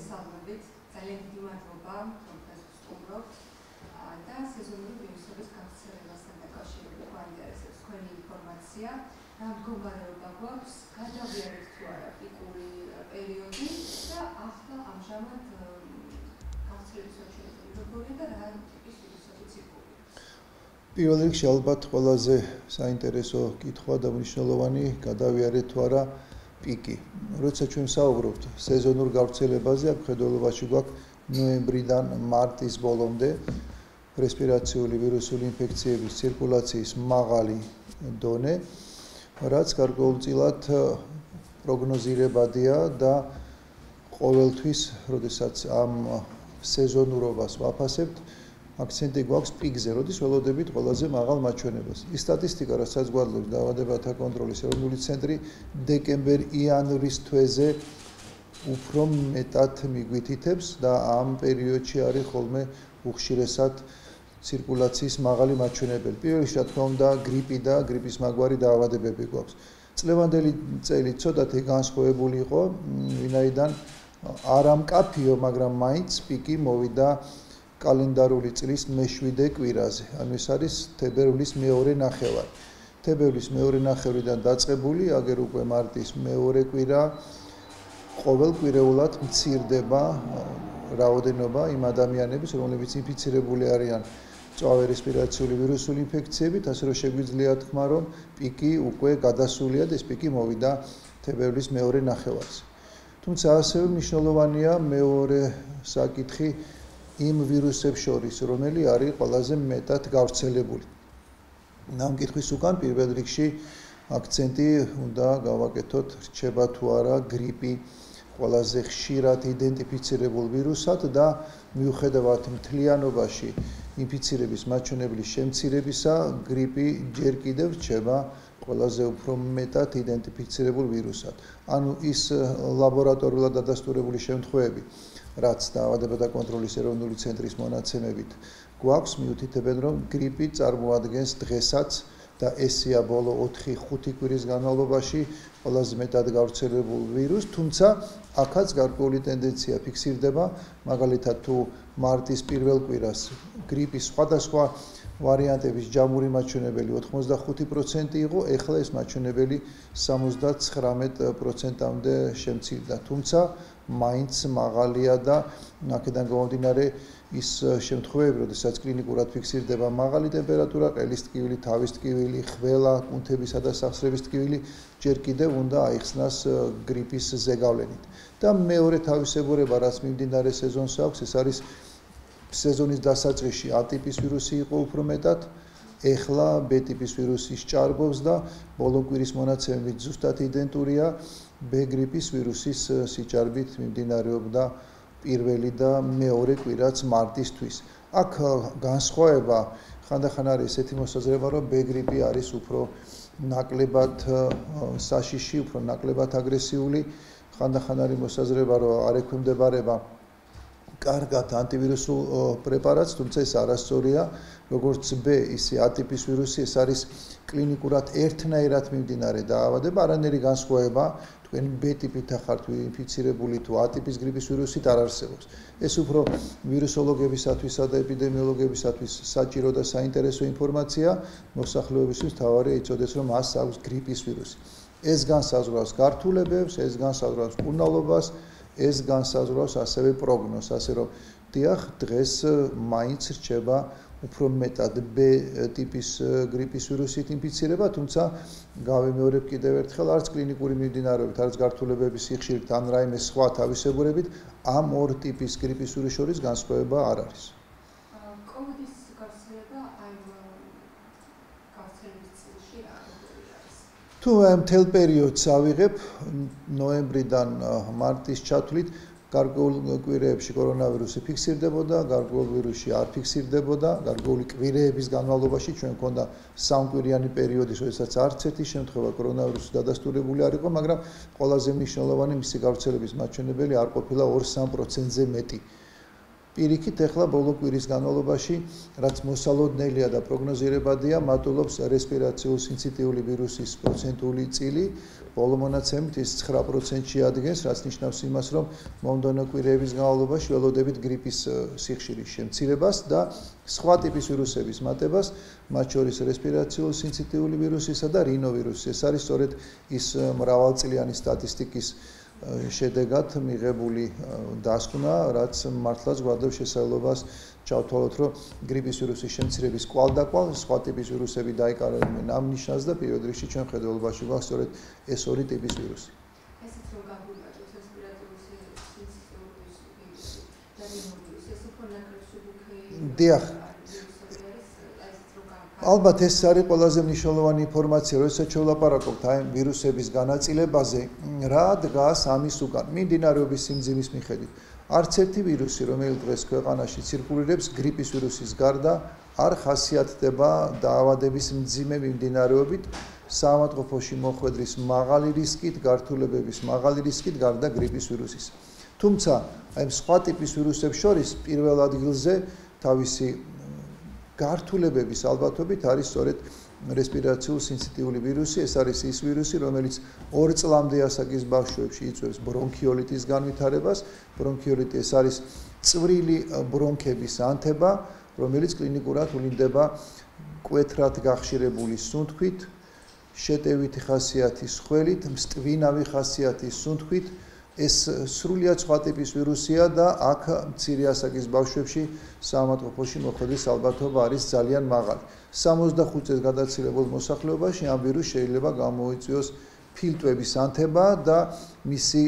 მოგესალმებით. ძალიან დიდი მადლობა, რომ გასწრებთ და სეზონური ვირუსების გავრცელებასთან დაკავშირებით გვაინტერესებს თქვენი ინფორმაცია. რა მდგომარეობა გვაქვს, გადავიარეთ თუ არა პიკური პერიოდი და ახლა ამჟამად გავრცელების ოჩერები როგორია და რა ტიპის ვირუსები ცირკულირებს? პირველ რიგში ალბათ ყველაზე საინტერესო კითხვა და მნიშვნელოვანი გადავიარეთ თუ არა პიკი. როცა ჩვენ საუბრობთ სეზონურ გავრცელებაზე, აქ ხედველობაში გვაქვს ნოემბრიდან მარტის ბოლომდე რესპირაციული ვირუსული ინფექციების ცირკულაციის მაღალი დონე, რაც გარკვეულწილად პროგნოზირებადია და ყოველთვის, როდესაც ამ სეზონურობას ვაფასებთ, აქცენტი გვაქვს პიკზე, როდის ველოდებით ყველაზე მაღალ მაჩვენებას. ის სტატისტიკა, რასაც გვადლობს დაავადებათა კონტროლის ეროვნული ცენტრი, დეკემბერ-იანვრის თვეზე უფრო მეტად მიგვითითებს და ამ პერიოდში არის ხოლმე უხშირესად ცირკულაციის მაღალი მაჩვენებელი. პირველ რიგში, რა თქმა უნდა, გრიპი და გრიპის მაგვარი დაავადებები გვაქვს. წლევანდელი წელი ცოტათი განსხვავებული იყო, ვინაიდან არა მკაფიო, მაგრამ მაინც პიკი მოვიდა კალენდარული წლის მე-7 კვირაზე. ანუ ეს არის თებერვლის მეორე ნახევარი. თებერვლის მეორე ნახევრიდან დაწყებული, აგერ უკვე მარტის მეორე კვირა, ყოველკვირეულად მცირდება რაოდენობა იმ ადამიანების, რომლებიც ინფიცირებული არიან მწვავე რესპირაციული ვირუსული ინფექციებით, ასე რომ შეგვიძლია თქვა, რომ პიკი უკვე გადასულია და ეს პიკი მოვიდა თებერვლის მეორე ნახევარზე. თუმცა ასევე მნიშვნელოვანია მეორე საკითხი იმ ვირუსებს შორის, რომელი არის ყველაზე მეტად გავრცელებული. ამ კითხვის უკან პირველ რიგში აქცენტი უნდა გავაკეთოთ, რჩება თუ არა გრიპი ყველაზე ხშირად იდენტიფიცირებულ ვირუსად და მიუხედავად მთლიანობაში ინფიცირების მაჩვენებლის შემცირებისა, გრიპი ჯერ კიდევ რჩება ყველაზე უფრო მეტად იდენტიფიცირებულ ვირუსად. ანუ ის ლაბორატორიულად დადასტურებული შემთხვევები, რაც დაავადებათა კონტროლის ეროვნული ცენტრის მონაცემებით გვაქვს, მიუთითებენ, რომ გრიპი წარმოადგენს დღესაც და ესეა ბოლო 4-5 კვირის განმავლობაში ყველაზე მეტად გავრცელებულ ვირუსს, თუმცა აქაც გარკვეული ტენდენცია ფიქსირდება, მაგალითად თუ მარტის პირველ კვირას გრიპის სხვადასხვა ვარიანტების ჯამური მაჩვენებელი 85% იყო, ეხლა ეს მაჩვენებელი 79%-მდე შემცირდა, თუმცა მაინც მაღალია და აქედან გამომდინარე ის შემთხვევები, როდესაც კლინიკურად ფიქსირდება მაღალი ტემპერატურა, ყელის ტკივილი, თავის ტკივილი, ხველა, კუნთებისა და სახსრების ტკივილი, ჯერ კიდევ უნდა აიხსნას გრიპის ზეგავლენით. და მეორე თავისებურება, რაც მიმდინარე სეზონს აქვს, ეს არის სეზონის დასაწყისში A ტიპის ვირუსი იყო უფრო მეტად, ეხლა B ტიპის ვირუსი სჭარბობს და ბოლო კვირის მონაცემებით ზუსტად იდენტურია B გრიპის ვირუსის სიჭარბით მიმდინარეობდა პირველი და მეორე კვირაც მარტისთვის. აქ განსხვავება ხანდახან არის ესეთი მოსაზრება, რომ B გრიპი არის უფრო ნაკლებად საშიში, უფრო ნაკლებად აგრესიული, ხანდახან არის მოსაზრება, რომ არ ექვემდებარება კარგად ანტივირუსულ პრეპარატს, თუმცა ეს არასწორია, როგორც B, ისე A ტიპის ვირუსი, ეს არის კლინიკურად ერთნაირად მიმდინარე დაავადება, არანაირი განსხვავება თქვენ B ტიპით ახართ ინფიცირებული თუ A ტიპის გრიპის ვირუსით არ არსებობს. ეს უფრო ვირუსოლოგებისათვისა და ეპიდემიოლოგებისათვის საჭირო და საინტერესო ინფორმაცია, მოსახლეობისთვის თავარია იცოდეს, რომ მას აქვს გრიპის ვირუსი. ეს განსაზღვრავს გართულებებს, ეს განსაზღვრავს მკურნალობას, ეს განსაზღვრავს ასევე პროგნოზს, ასე რომ დიახ, დღეს მაინც რჩება უფრო მეტად B ტიპის გრიპის ვირუსით ინფიცირება, თუმცა გავიმეორებ კიდევ ერთხელ, არც კლინიკური მიმდინარეობით, არც გართულებების სიხშირით, ან რაიმე სხვა თავისებურებით, ამ ორ ტიპის გრიპის ვირუსის შორის განსხვავება არ არის. კოვიდის გავრცელება აი გავრცელების წილში რა არის? თუ მთელ პერიოდს ავიღებ, ნოემბრიდან მარტის ჩათვლით, გარკვეულ კვირეებში კორონავირუსი ფიქსირდებოდა, გარკვეულ ვირუსში არ ფიქსირდებოდა, გარკვეული კვირეების განმავლობაში ჩვენ მქონდა სამკვირიანი პერიოდი, როდესაც არც ერთი შემთხვევა კორონავირუსის დადასტურებული არ იყო, მაგრამ ყველაზე მნიშვნელოვანი მისი გავრცელების მაჩვენებელი არ ყოფილა 2-3%-ზე მეტი. პირიქით ეხლა ბოლო კვირის განმავლობაში, რაც მოსალოდნელია და პროგნოზირებადია, მატულობს რესპირაციულ სინციტიული ვირუსის პროცენტული წილი, ბოლო მონაცემით ის 9%-ში ადგენს, რაც ნიშნავს იმას, რომ მომდევნო კვირების განმავლობაში ველოდებით გრიპის სიხშირის შემცირებას და სხვა ტიპის ვირუსების მატებას, მათ შორის რესპირაციულ სინციტიული ვირუსისა და რინოვირუსის. ეს არის სწორედ ის მრავალწლიანი სტატისტიკის შედეგად მიღებული დასკვნა, რაც მართლაც გვაძლევს შესაძლებლობას ჩავთვალოთ, რომ გრიპის ვირუსის შემცირების კვალდაკვალ სხვა ტიპის ვირუსები დაიკარგნენ ამ ნიშანს და პირველ რიგში ჩვენ ხედველობაში გვაქვს სწორედ ეს ორი ტიპის ვირუსი. ესეც რომ გაგვიმართოს რესპირატიული სინციტიური ვირუსი და რინოვირუსი, ეს უფრო ნაკლებ სუბუქი. დიახ. ალბათ ეს არის ყველაზე მნიშვნელოვანი ინფორმაცია, როდესაც შევლაპარაკობთ აი ვირუსების განაწილებაზე, რა დგას ამის უკან. მიმდინარეობის სიმძიმის მიხედვით, არც ერთი ვირუსი, რომელიც დღეს ქვეყანაში ცირკულირებს, გრიპის ვირუსის გარდა არ ხასიათდება დაავადების მძიმე მიმდინარეობით, საავადმყოფოში მოხვედრის მაღალი რისკით, გართულებების მაღალი რისკით გარდა გრიპის ვირუსის. თუმცა, აი სხვა ტიპის ვირუსებს შორის პირველ ადგილზე თავისი გართულებების ალბათობით არის სწორედ რესპირაციულ სინციტიული ვირუსი. ეს არის ის ვირუსი, რომელიც 2 წლამდე ასაკის ბავშვებში იწვევს ბრონქიოლიტის განვითარებას. ბრონქიოლიტი ეს არის წვრილი ბრონქების ანთება, რომელიც კლინიკურად ვლინდება კვეთრად გახშირებული სუნთქვით, შეტევითი ხასიათის ხველით, მსტვინავი ხასიათის სუნთქვით. ეს სრულიად სხვა ტიპის ვირუსია და აქ მცირე ასაკის ბავშვებში საავადმყოფოში მოხვედრის ალბათობა არის ძალიან მაღალი. 65 წელს გადაცილებულ მოსახლეობაში ამ ვირუსს შეიძლება გამოიწვიოს ფილტვების ანთება და მისი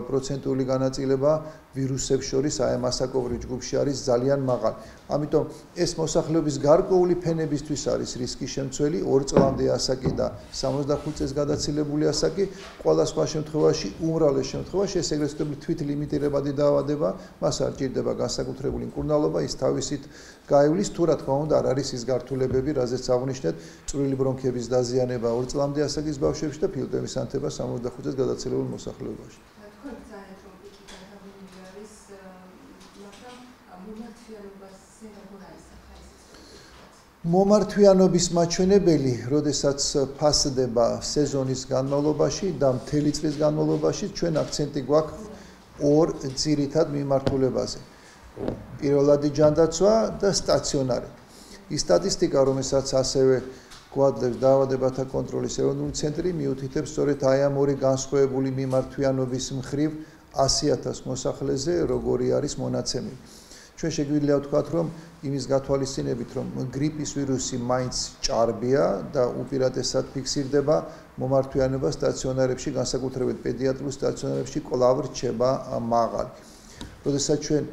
პროცენტული განაწილება ვირუსებს შორის აი ამ ასაკობრივ ჯგუფში არის ძალიან მაღალი. ამიტომ ეს მოსახლეობის გარკვეული ფენებისთვის არის რისკის შემცველი 2 წლამდე ასაკი და 65 წელს გადაცილებული ასაკი. ყველა სხვა შემთხვევაში, უმრავლეს შემთხვევაში ეს ეგრეთ წოდებული თვითლიმიტირებადი დაავადება, მას არ ჭირდება განსაკუთრებული მკურნალობა, ის თავისით გაივლის, თუ რა თქმა უნდა არ არის ის გართულებები, რაზეც აღნიშნეთ, წვრილი ბრონქების დაზიანება 2 წლამდე ასაკის ბავშვებში და ფილტვების ანთება 65 წელს გადაცილებულ მოსახლეობაში. მომართვიანობის მაჩვენებელი, როდესაც ფასდება სეზონის განმავლობაში და მთელი წლის განმავლობაში, ჩვენ აქცენტი გვაქვს ორ ძირითად მიმართულებაზე. პირველადი ჯანდაცვა და სტაციონარი. ის სტატისტიკა, რომელსაც ასევე გვაძლევს დაავადებათა კონტროლის ეროვნული ცენტრი, მიუთითებს სწორედ აი ამ ორი განსხვავებული მიმართვიანობის მხრივ 100,000 მოსახლეზე როგორი არის მონაცემი. ჩვენ შეგვიძლია ვთქვათ, რომ იმის გათვალისწინებით, რომ გრიპის ვირუსი მაინც ჭარბია და უპირატესად ფიქსირდება მომართვიანობა სტაციონარებში, განსაკუთრებით პედიატრიულ სტაციონარებში კვლავ რჩება მაღალი. როდესაც ჩვენ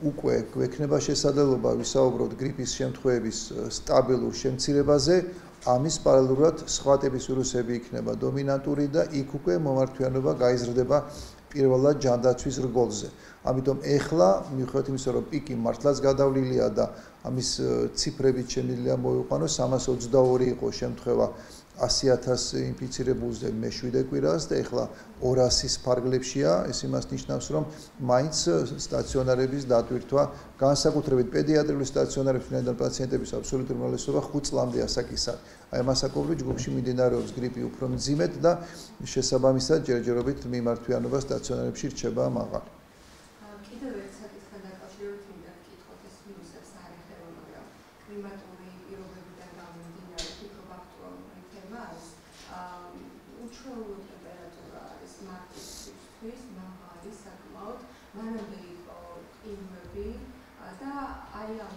უკვე გვექნება შესაძლებლობა ვისაუბროთ გრიპის შემთხვევების სტაბილურ შემცირებაზე, ამის პარალელურად სხვა ტიპის ვირუსები იქნება დომინანტური და იქ უკვე მომართვიანობა გაიზრდება პირველად ჯანდაცვის რგოლზე. ამიტომ ეხლა მიუხედავად იმისა, რომ პიკი მართლაც გადავლილია და ამის ციფრებით შემიძლია მოვიყვანოს 322 იყო შემთხვევა 100,000 ინფიცირებულზე მე-7 კვირას და ეხლა 200-ის ფარგლებშია, ეს იმას ნიშნავს, რომ მაინც სტაციონარების დატვირთვა, განსაკუთრებით პედიატრიული სტაციონარებში ნაიდან პაციენტების აბსოლუტური უმრავლესობა 5 წლამდე ასაკისა. აი ამ ასაკობრივ ჯგუფში მიმდინარეობს გრიპი უფრო მძიმედ და შესაბამისად ჯერჯერობით მიმართვიანობა სტაციონარებში რჩება მაღალი. კიდევ ერთ საკითხთან დაკავშირებით მინდა ვკითხოთ, ეს ვირუსებს არ ეხება, მაგრამ კლიმატური პირობებიდან გამომდინარე უფრო აქტუალური თემა არის. უჩვეულო ტემპერატურა არის მარტისთვის მაღალი საკმაოდ, მანამდე იყო ყინვები და აი ამ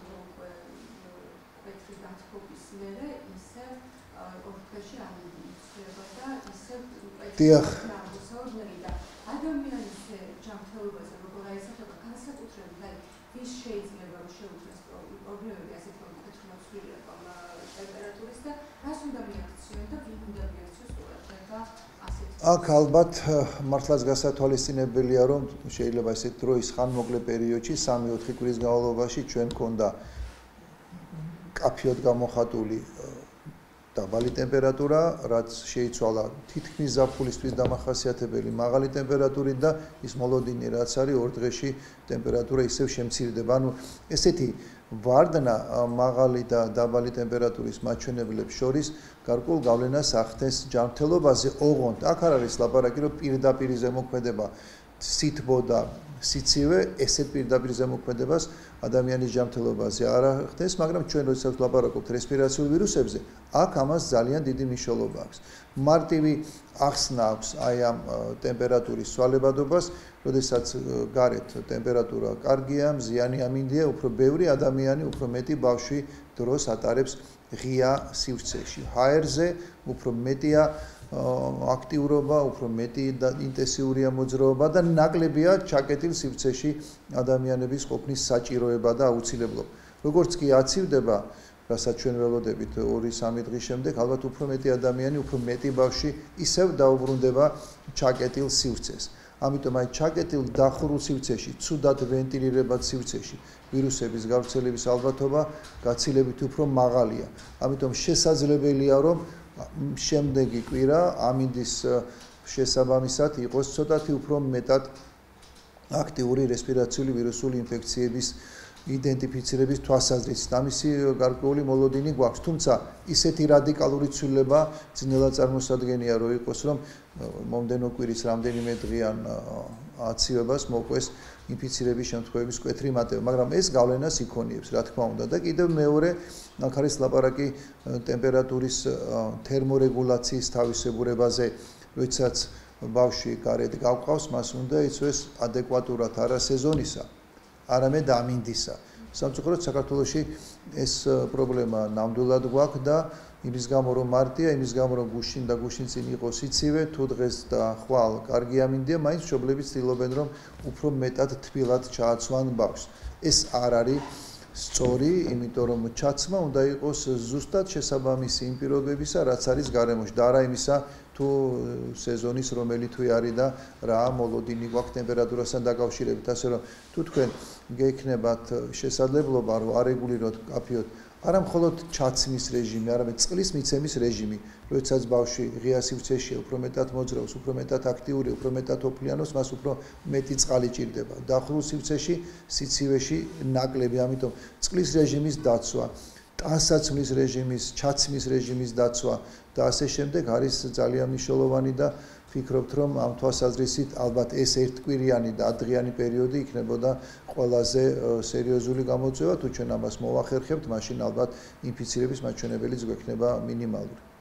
კვეთრი გათბობის მერე ისევ ორთქლში ამიჩნდება და ისევ დიახ. აღმოსავლური და ადამიანის ჯანმრთელობაზე როგორ აისახება განსაკუთრებით აი ვის შეიძლება შეუძლოს პრობლემები ასეთ მკვეთრმოცვილება ტემპერატურის და რას უნდა მიაქციონ და ვინ უნდა მიაქციოს ყურადღება ასეთ აქ ალბათ მართლაც გასათვალისწინებელია, რომ შეიძლება ესეთ დროის ხანმოკლე პერიოდში 3-4 კვირის განმავლობაში ჩვენ გქონდა კაფეოდ გამოხატული დაბალი ტემპერატურა, რაც შეიცვალა თითქმის ზაფხულისთვის დამახასიათებელი მაღალი ტემპერატურით და ის მოლოდინი, რაც არის 2 დღეში ტემპერატურა ისევ შემცირდება. ანუ ესეთი ვარდნა მაღალი და დაბალი ტემპერატურის მაჩვენებლებს შორის გარკვეულ გავლენას ახდენს ჯანმრთელობაზე ოღონდ. აქ არ არის ლაპარაკი, რომ პირდაპირ ზემოქმედება სითბო და სიცივე ესეთ პირდაპირ ზემოქმედებას ადამიანის ჯანმრთელობაზე არ ახდენს, მაგრამ ჩვენ როდესაც ვლაპარაკობთ რესპირაციულ ვირუსებზე, აქ ამას ძალიან დიდი მნიშვნელობა აქვს. მარტივი ახსნა აქვს აი ამ ტემპერატურის ცვალებადობას, როდესაც გარეთ ტემპერატურა კარგია, მზიანი ამინდია, უფრო ბევრი ადამიანი, უფრო მეტი ბავშვი დროს ატარებს ღია სივრცეში. ჰაერზე უფრო მეტია აქტიურობა, უფრო მეტი და ინტენსიურია მოძრაობა და ნაკლებია ჩაკეტილ სივრცეში ადამიანების ყოფნის საჭიროება და აუცილებლობა. როგორც კი აცივდება, რასაც ჩვენ ველოდებით 2-3 დღის შემდეგ, ალბათ უფრო მეტი ადამიანი, უფრო მეტი ბავშვი ისევ დაუბრუნდება ჩაკეტილ სივრცეს. ამიტომ აი ჩაკეტილ დახურულ სივრცეში, ცუდად ვენტილირებად სივრცეში ვირუსების გავრცელების ალბათობა გაცილებით უფრო მაღალია. ამიტომ შესაძლებელია, რომ შემდეგი კვირა ამინდის შესაბამისად იყოს ცოტათი უფრო მეტად აქტიური რესპირაციული ვირუსული ინფექციების იდენტიფიცირების თვალსაზრისით. ამისი გარკვეული მოლოდინი გვაქვს, თუმცა ისეთი რადიკალური ცვლილება ძნელად წარმოსადგენია, რომ იყოს, რომ მომდენო კვირის რამდენიმე დღიან აცივებას მოყვეს ინფიცირების შემთხვევების მკვეთრი მატება, მაგრამ ეს გავლენას იქონიებს, რა თქმა უნდა. და კიდევ მეორე, აქ არის ლაპარაკი ტემპერატურის თერმორეგულაციის თავისებურებაზე, როდესაც ბავშვი გარეთ გავყავს, მას უნდა იცვეს ადეკვატურად არა სეზონისა, არამედ ამინდისა. სამწუხაროდ საქართველოში ეს პრობლემა ნამდვილად გვაქვს და იმის გამო რომ მარტია, იმის გამო რომ გუშინ და გუშინ წინ იყო სიცივე, თუ დღეს და ხვალ კარგი ამინდია, მაინც მშობლები ცდილობენ რომ უფრო მეტად თბილად ჩააცვან ბავშვს. ეს არ არის სწორი, იმიტომ რომ ჩაცმა უნდა იყოს ზუსტად შესაბამისი იმ პირობებისა, რაც არის გარემოში და არა იმისა, თუ სეზონის რომელი თვე არის და რა მოლოდინი გვაქვს ტემპერატურასთან დაკავშირებით. ასე რომ თუ თქვენ გექნებათ შესაძლებლობა, რომ არეგულიროთ კაფეოთ არა მხოლოდ ჩაცმის რეჟიმი, არამედ წყლის მიცემის რეჟიმი, როდესაც ბავშვი ღია სივრცეშია, უფრო მეტად მოძრაობს, უფრო მეტად აქტიურია, უფრო მეტად ოფლიანობს, მას უფრო მეტი წყალი ჭირდება. დახურულ სივრცეში, სიცივეში ნაკლები, ამიტომ წყლის რეჟიმის დაცვა, ტანსაცმლის რეჟიმის, ჩაცმის რეჟიმის დაცვა და ასე შემდეგ არის ძალიან მნიშვნელოვანი და ვფიქრობთ, რომ ამ თვალსაზრისით ალბათ ეს ერთკვირიანი და ადრიანი პერიოდი იქნებოდა ყველაზე სერიოზული გამოწვევა, თუ ჩვენ ამას მოვახერხებთ, მაშინ ალბათ ინფიცირების მაჩვენებელიც გვექნება მინიმალური.